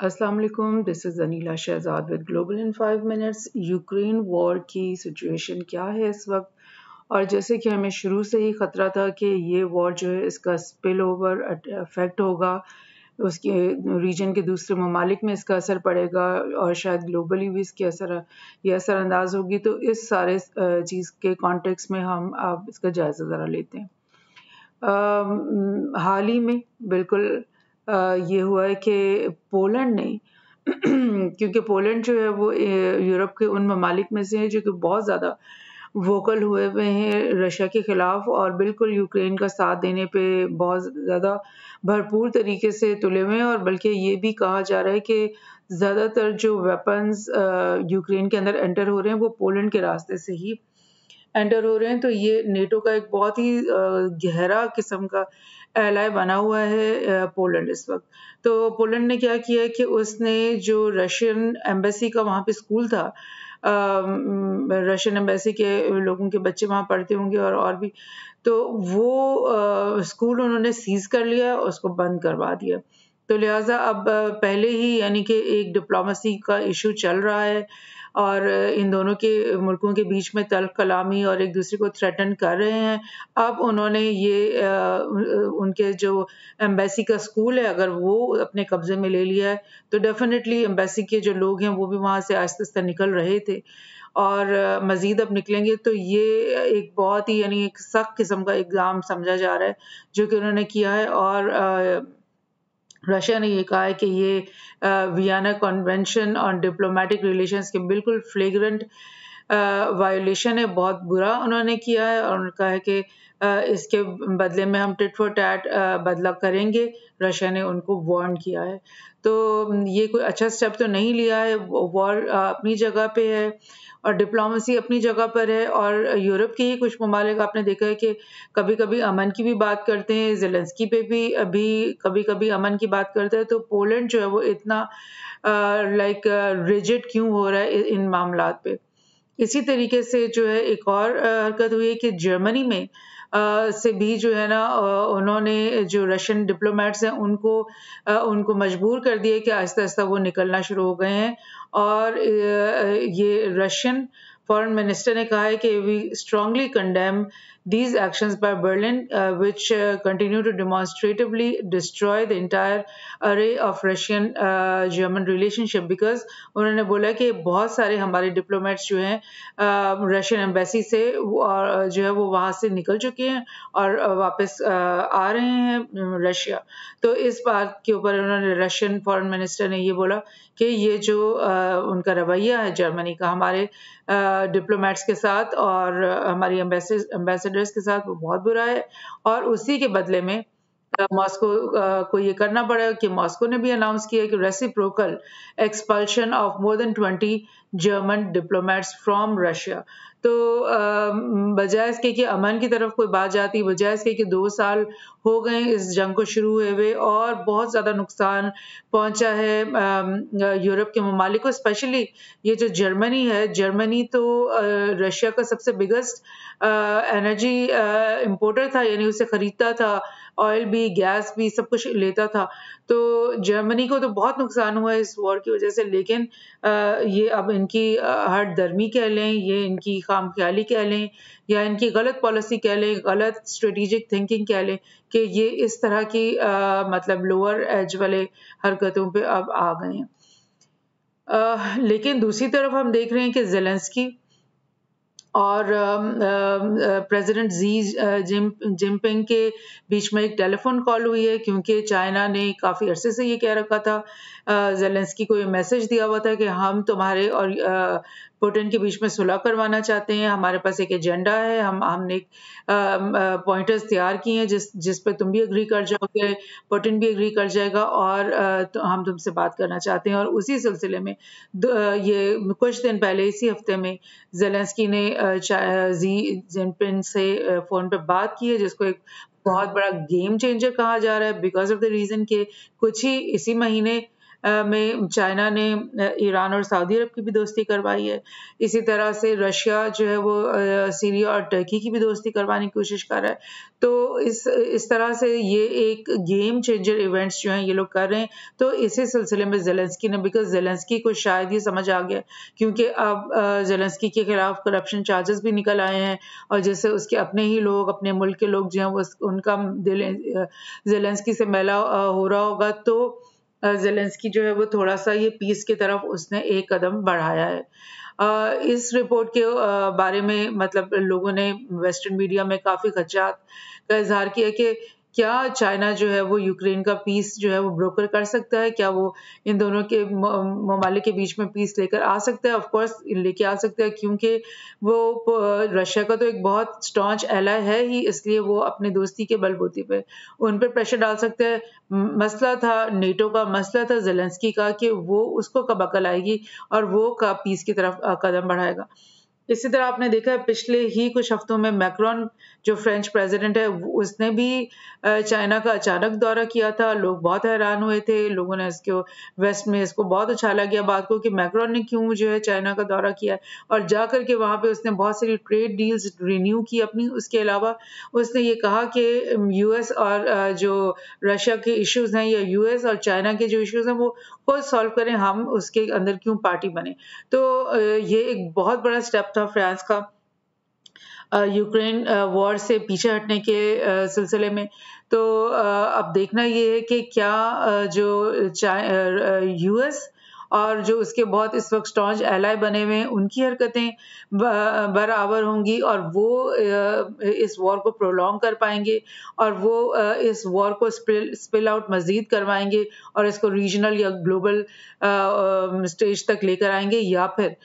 अस्सलाम वालेकुम, this is Anila Shahzad with global in 5 minutes. Ukraine war की सिचुएशन क्या है इस वक्त, और जैसे कि हमें शुरू से ही ख़तरा था कि ये वॉर जो है इसका स्पिल ओवर इफेक्ट होगा, उसके रीजन के दूसरे ममालिक में इसका असर पड़ेगा और शायद ग्लोबली भी इसकी ये असरअंदाज होगी। तो इस सारे चीज़ के कॉन्टेक्स्ट में हम अब इसका जायज़ा ज़रा लेते हैं। हाल ही में बिल्कुल ये हुआ है कि पोलैंड ने क्योंकि पोलैंड जो है वो यूरोप के उन ममालिक में से है जो कि बहुत ज़्यादा वोकल हुए हुए हैं रशिया के खिलाफ, और बिल्कुल यूक्रेन का साथ देने पे बहुत ज़्यादा भरपूर तरीके से तुले हुए हैं। और बल्कि ये भी कहा जा रहा है कि ज़्यादातर जो वेपन्स यूक्रेन के अंदर एंटर हो रहे हैं वो पोलैंड के रास्ते से ही एंटर हो रहे हैं। तो ये नेटो का एक बहुत ही गहरा किस्म का एलाय बना हुआ है पोलैंड इस वक्त। तो पोलैंड ने क्या किया कि उसने जो रशियन एम्बेसी का वहाँ पे स्कूल था, रशियन एम्बेसी के लोगों के बच्चे वहाँ पढ़ते होंगे और भी, तो वो स्कूल उन्होंने सीज कर लिया और उसको बंद करवा दिया। तो लिहाजा अब पहले ही यानी कि एक डिप्लोमेसी का इशू चल रहा है और इन दोनों के मुल्कों के बीच में तल्ख कलामी और एक दूसरे को थ्रेटन कर रहे हैं। अब उन्होंने ये उनके जो एम्बेसी का स्कूल है अगर वो अपने कब्जे में ले लिया है, तो डेफिनेटली एम्बेसी के जो लोग हैं वो भी वहाँ से आहिस्ता आहिस्ता निकल रहे थे और मज़ीद अब निकलेंगे। तो ये एक बहुत ही यानी एक सख्त किस्म का इक़दाम समझा जा रहा है जो कि उन्होंने किया है। और रशिया ने ये कहा है कि ये Vienna convention on diplomatic relations के बिल्कुल फ्लेग्रेंट वायोलेशन है, बहुत बुरा उन्होंने किया है और उन्होंने कहा है कि इसके बदले में हम टिट फॉर टैट बदला करेंगे। रशिया ने उनको वार्न किया है। तो ये कोई अच्छा स्टेप तो नहीं लिया है। वॉर अपनी जगह पे है और डिप्लोमेसी अपनी जगह पर है, और यूरोप के ही कुछ ममालिक आपने देखा है कि कभी-कभी अमन की भी बात करते हैं, ज़ेलेंस्की पे भी अभी कभी-कभी अमन की बात करते हैं। तो पोलैंड जो है वो इतना लाइक रिजिड क्यों हो रहा है इन मामलात पे। इसी तरीके से जो है एक और हरकत हुई है कि जर्मनी में से भी जो है ना उन्होंने जो रशियन डिप्लोमेट्स हैं उनको मजबूर कर दिया कि आहिस्ता-आहिस्ता वो निकलना शुरू हो गए हैं। और ये रशियन फॉरेन मिनिस्टर ने कहा है कि we strongly condemn these actions by Berlin, which continue to demonstratively destroy the entire array of Russian-German relationship, because उन्होंने बोला कि बहुत सारे हमारे डिप्लोमेट्स जो हैं रशियन एम्बेसी से जो है वो वहाँ से निकल चुके हैं और वापस आ रहे हैं रशिया। तो इस बात के ऊपर उन्होंने रशियन फॉरेन मिनिस्टर ने ये बोला कि ये जो उनका रवैया है जर्मनी का हमारे डिप्लोमेट्स के साथ और हमारी एम्बेसडर्स के साथ वो बहुत बुरा है। और उसी के बदले में मॉस्को को ये करना पड़ेगा कि मॉस्को ने भी अनाउंस किया कि reciprocal expulsion of more than 20 German diplomats from Russia. तो बजाय इसके कि अमन की तरफ कोई बात जाती, बजाय इसके कि 2 साल हो गए इस जंग को शुरू हुए हुए और बहुत ज़्यादा नुकसान पहुंचा है यूरोप के ममालिक को, स्पेशली ये जो जर्मनी है। जर्मनी तो रशिया का सबसे बिगेस्ट एनर्जी इंपोर्टर था, यानी उसे खरीदता था, ऑयल भी गैस भी सब कुछ लेता था। तो जर्मनी को तो बहुत नुकसान हुआ है इस वॉर की वजह से, लेकिन ये अब इनकी हट दर्मी कह लें, ये इनकी खामख्याली कह लें, या इनकी गलत पॉलिसी कह लें, गलत स्ट्रेटेजिक थिंकिंग कह लें कि ये इस तरह की मतलब लोअर एज वाले हरकतों पे अब आ गए हैं। लेकिन दूसरी तरफ हम देख रहे हैं कि ज़ेलेंस्की और प्रेसिडेंट जिनपिंग के बीच में एक टेलीफोन कॉल हुई है, क्योंकि चाइना ने काफ़ी अरसे से ये कह रखा था, ज़ेलेंस्की को ये मैसेज दिया हुआ था कि हम तुम्हारे और पुतिन के बीच में सुलह करवाना चाहते हैं, हमारे पास एक एजेंडा है, हमने पॉइंटर्स तैयार किए हैं जिस पे तुम भी एग्री कर जाओगे, पुतिन भी एग्री कर जाएगा, और तो हम तुमसे बात करना चाहते हैं। और उसी सिलसिले में ये कुछ दिन पहले इसी हफ्ते में ज़ेलेंस्की ने जी जिनपिंग से फ़ोन पे बात की है, जिसको एक बहुत बड़ा गेम चेंजर कहा जा रहा है, बिकॉज़ ऑफ द रीज़न कि कुछ ही इसी महीने में चाइना ने ईरान और सऊदी अरब की भी दोस्ती करवाई है। इसी तरह से रशिया जो है वो सीरिया और टर्की की भी दोस्ती करवाने की कोशिश कर रहा है। तो इस तरह से ये एक गेम चेंजर इवेंट्स जो हैं ये लोग कर रहे हैं। तो इसी सिलसिले में ज़ेलेंस्की ने, बिकॉज़ ज़ेलेंस्की को शायद ये समझ आ गया, क्योंकि अब ज़ेलेंस्की के खिलाफ करप्शन चार्जेस भी निकल आए हैं और जैसे उसके अपने ही लोग, अपने मुल्क के लोग जो हैं वो उनका दिल ज़ेलेंस्की से मैला हो रहा होगा, तो ज़ेलेंस्की जो है वो थोड़ा-सा ये पीस की तरफ उसने एक कदम बढ़ाया है। इस रिपोर्ट के बारे में मतलब लोगों ने वेस्टर्न मीडिया में काफ़ी खदशात का इज़हार किया कि क्या चाइना जो है वो यूक्रेन का पीस जो है वो ब्रोकर कर सकता है? क्या वो इन दोनों के ममालिक के बीच में पीस लेकर आ सकता है? ऑफ कोर्स लेके आ सकता है, क्योंकि वो रशिया का तो एक बहुत स्टॉन्च एलाय है ही, इसलिए वो अपनी दोस्ती के बलबूते पे उन पे प्रेशर डाल सकता है। मसला था नेटो का, मसला था ज़ेलेंस्की का कि वो उसको कब अकल आएगी और वो कब पीस की तरफ कदम बढ़ाएगा। इसी तरह आपने देखा है पिछले ही कुछ हफ्तों में मैक्रोन जो फ्रेंच प्रेसिडेंट है उसने भी चाइना का अचानक दौरा किया था। लोग बहुत हैरान हुए थे, लोगों ने इसको वेस्ट में इसको बहुत उछाला गया बात को कि मैक्रोन ने क्यों जो है चाइना का दौरा किया है, और जा करके वहाँ पे उसने बहुत सारी ट्रेड डील्स रिन्यू की अपनी। उसके अलावा उसने ये कहा कि यूएस और जो रशिया के इश्यूज हैं या यूएस और चाइना के जो इश्यूज हैं वो खुद सॉल्व करें, हम उसके अंदर क्यों पार्टी बने। तो ये एक बहुत बड़ा स्टेप था फ्रांस का यूक्रेन वॉर से पीछे हटने के सिलसिले में। तो अब देखना ये है कि क्या जो यूएस और जो उसके बहुत इस वक्त स्टॉन्च एलाय बने हुए हैं उनकी हरकतें बराबर होंगी और वो इस वॉर को प्रोलॉन्ग कर पाएंगे और वो इस वॉर को स्पिल आउट मजीद करवाएंगे और इसको रीजनल या ग्लोबल स्टेज तक लेकर आएंगे, या फिर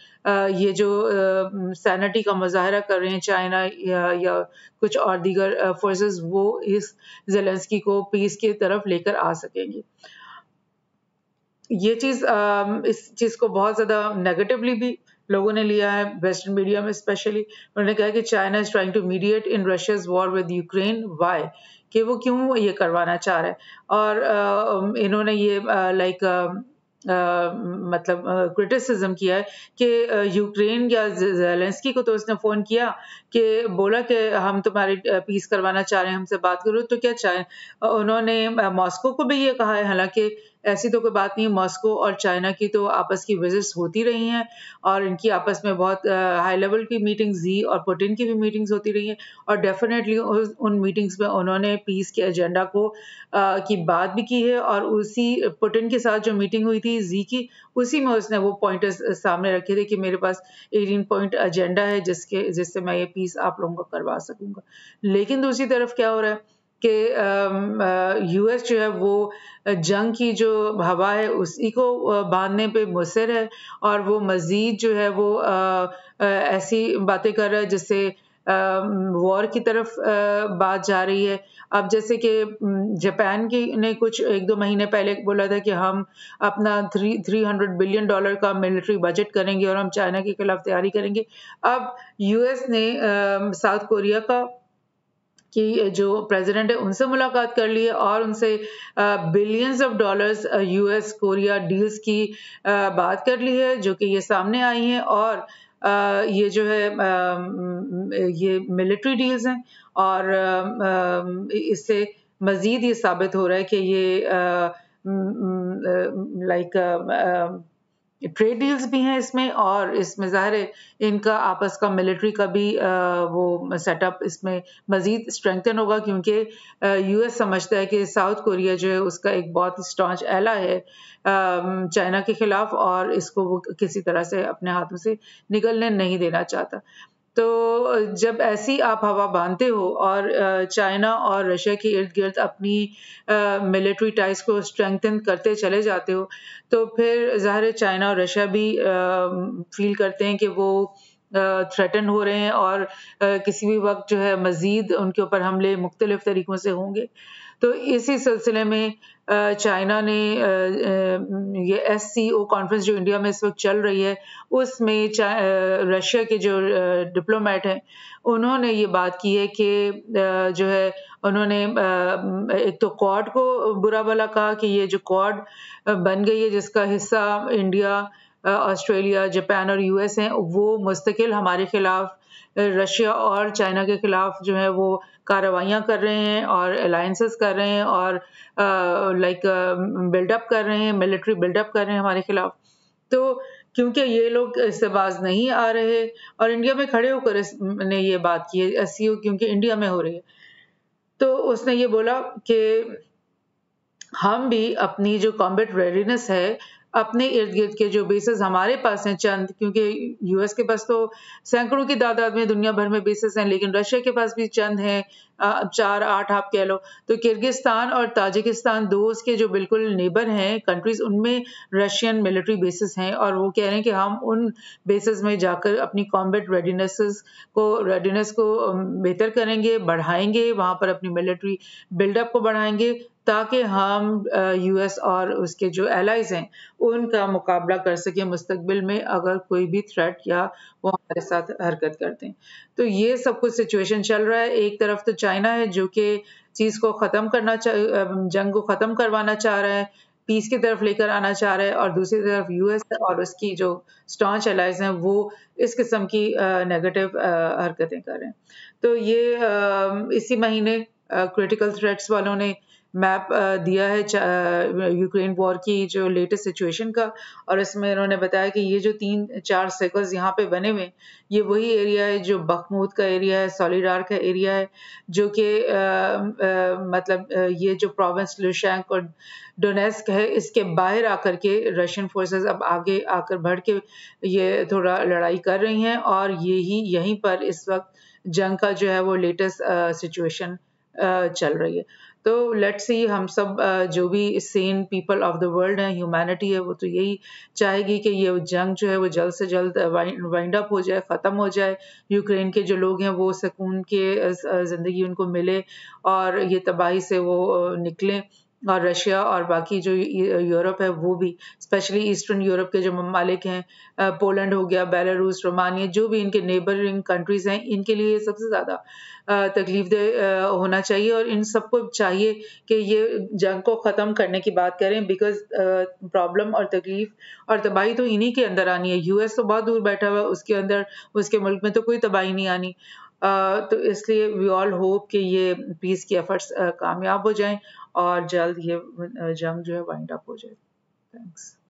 ये जो सैनिटी का मुजाहरा कर रहे हैं चाइना या कुछ और दीगर फोर्सेस, वो इस ज़ेलेंस्की को पीस की तरफ लेकर आ सकेंगे। ये चीज़ इस चीज़ को बहुत ज़्यादा नेगेटिवली भी लोगों ने लिया है, वेस्टर्न मीडिया में स्पेशली। उन्होंने कहा कि China is trying to mediate in Russia's war with Ukraine, why? कि वो क्यों ये करवाना चाह रहा है। और इन्होंने ये मतलब क्रिटिसिज्म किया है कि यूक्रेन या ज़ेलेंस्की को तो उसने फ़ोन किया कि बोला कि हम तुम्हारी पीस करवाना चाह रहे हैं, हमसे बात करो, तो क्या उन्होंने मॉस्को को भी ये कहा है, हालांकि ऐसी तो कोई बात नहीं है, मॉस्को और चाइना की तो आपस की विजिट्स होती रही हैं और इनकी आपस में बहुत हाई लेवल की मीटिंग्स, जी और पुतिन की भी मीटिंग्स होती रही हैं और डेफिनेटली उन मीटिंग्स में उन्होंने पीस के एजेंडा को की बात भी की है और उसी पुतिन के साथ जो मीटिंग हुई थी जी की, उसी में उसने वो पॉइंटर्स सामने रखे थे कि मेरे पास 18 पॉइंट एजेंडा है जिससे मैं ये पीस आप लोगों को करवा सकूंगा। लेकिन दूसरी तरफ क्या हो रहा है कि यूएस जो है वो जंग की जो हवा है उसी को बांधने पे मुसर है और वो मजीद जो है वो ऐसी बातें कर रहा है जिससे वॉर की तरफ बात जा रही है। अब जैसे कि जापान की ने कुछ 1-2 महीने पहले बोला था कि हम अपना $300 बिलियन का मिलिट्री बजट करेंगे और हम चाइना के खिलाफ तैयारी करेंगे। अब यूएस ने साउथ कोरिया का कि जो प्रेसिडेंट है उनसे मुलाकात कर ली है और उनसे billions of dollars US Korea deals की बात कर ली है, जो कि ये सामने आई हैं और ये जो है ये मिलिट्री डील्स हैं और इससे मजीद ये साबित हो रहा है कि ये लाइक ट्रेड डील्स भी हैं इसमें और इसमें ज़ाहिर है इनका आपस का मिलिट्री का भी वो सेटअप इसमें मज़ीद स्ट्रेंथन होगा, क्योंकि यूएस समझता है कि साउथ कोरिया जो है उसका एक बहुत स्टॉन्च एला है चाइना के खिलाफ और इसको वो किसी तरह से अपने हाथों से निकलने नहीं देना चाहता। तो जब ऐसी आप हवा बांधते हो और चाइना और रशिया के इर्द-गिर्द अपनी मिलिट्री टाइज़ को स्ट्रेंथन करते चले जाते हो, तो फिर ज़ाहिर है चाइना और रशिया भी फ़ील करते हैं कि वो थ्रेटन हो रहे हैं और किसी भी वक़्त जो है मज़ीद उनके ऊपर हमले मुख्तलिफ़ तरीकों से होंगे। तो इसी सिलसिले में चाइना ने ये SCO कॉन्फ्रेंस जो इंडिया में इस वक्त चल रही है, उसमें रशिया के जो डिप्लोमेट हैं, उन्होंने ये बात की है कि जो है उन्होंने एक तो क्वाड को बुरा भला कहा कि ये जो क्वाड बन गई है जिसका हिस्सा इंडिया, ऑस्ट्रेलिया, जापान और US हैं, वो मुस्तकिल हमारे खिलाफ रशिया और चाइना के खिलाफ जो है वो कार्रवाइयाँ कर रहे हैं और अलायंसेस कर रहे हैं और लाइक बिल्डअप कर रहे हैं, मिलिट्री बिल्डअप कर रहे हैं हमारे खिलाफ। तो क्योंकि ये लोग इससे बाज नहीं आ रहे और इंडिया में खड़े होकर ने ये बात की है, SCO क्योंकि इंडिया में हो रही है, तो उसने ये बोला कि हम भी अपनी जो कॉम्बैट रेडीनेस है, अपने इर्द-गिर्द के जो बेसेस हमारे पास हैं चंद, क्योंकि US के पास तो सैकड़ों की तादाद में दुनिया भर में बेसेस हैं, लेकिन रशिया के पास भी चंद हैं, 4-8 आप कह लो। तो किर्गिस्तान और ताजिकिस्तान 2 उसके जो बिल्कुल नेबर हैं कंट्रीज़, उनमें रशियन मिलिट्री बेसेस हैं और वो कह रहे हैं कि हम उन बेसेस में जाकर अपनी कॉम्बैट रेडीनेस को बेहतर करेंगे, बढ़ाएँगे, वहाँ पर अपनी मिलिट्री बिल्डअप को बढ़ाएँगे ताकि हम US और उसके जो एलाइज़ हैं, उनका मुकाबला कर सकें मुस्तकबिल में अगर कोई भी थ्रेट या वो हमारे साथ हरकत करते हैं। तो ये सब कुछ सिचुएशन चल रहा है। एक तरफ तो चाइना है जो कि चीज़ को ख़त्म जंग को ख़त्म करवाना चाह रहा है, पीस की तरफ लेकर आना चाह रहा है और दूसरी तरफ US और उसकी जो स्टॉन्च एलाइज़ हैं, वो इस किस्म की नेगेटिव हरकतें कर रहे हैं। तो ये इसी महीने क्रिटिकल थ्रेट्स वालों ने मैप दिया है यूक्रेन वॉर की जो लेटेस्ट सिचुएशन का, और इसमें उन्होंने बताया कि ये जो 3-4 सर्कल्स यहाँ पे बने हुए हैं, ये वही एरिया है जो बखमूत का एरिया है, सोलिडार का एरिया है, जो कि मतलब ये जो प्रोविंस लुशैंक और डोनेस्क है, इसके बाहर आकर के रशियन फोर्सेस अब आगे आकर बढ़ के ये थोड़ा लड़ाई कर रही हैं और यहीं पर इस वक्त जंग का जो है वो लेटेस्ट सिचुएशन चल रही है। तो लेट्स सी, हम सब जो भी Sen people of the world हैं, ह्यूमैनिटी है, वो तो यही चाहेगी कि ये जंग जो है वो जल्द से जल्द वाइंड अप हो जाए, ख़त्म हो जाए। यूक्रेन के जो लोग हैं वो सुकून के ज़िंदगी उनको मिले और ये तबाही से वो निकलें, और रशिया और बाकी जो यूरोप है वो भी, स्पेशली ईस्टर्न यूरोप के जो ममालिक हैं, पोलैंड हो गया, बेलारूस, रोमानिया, जो भी इनके नेबरिंग कंट्रीज़ हैं, इनके लिए सबसे ज़्यादा तकलीफ़देह होना चाहिए और इन सबको चाहिए कि ये जंग को ख़त्म करने की बात करें, बिकॉज़ प्रॉब्लम और तकलीफ़ और तबाही तो इन्हीं के अंदर आनी है। US तो बहुत दूर बैठा हुआ है, उसके अंदर, उसके मुल्क में तो कोई तबाही नहीं आनी। तो इसलिए वी ऑल होप कि ये पीस की एफर्ट्स कामयाब हो जाएँ और जल्द ये जंग जो है वाइंड अप हो जाए। थैंक्स।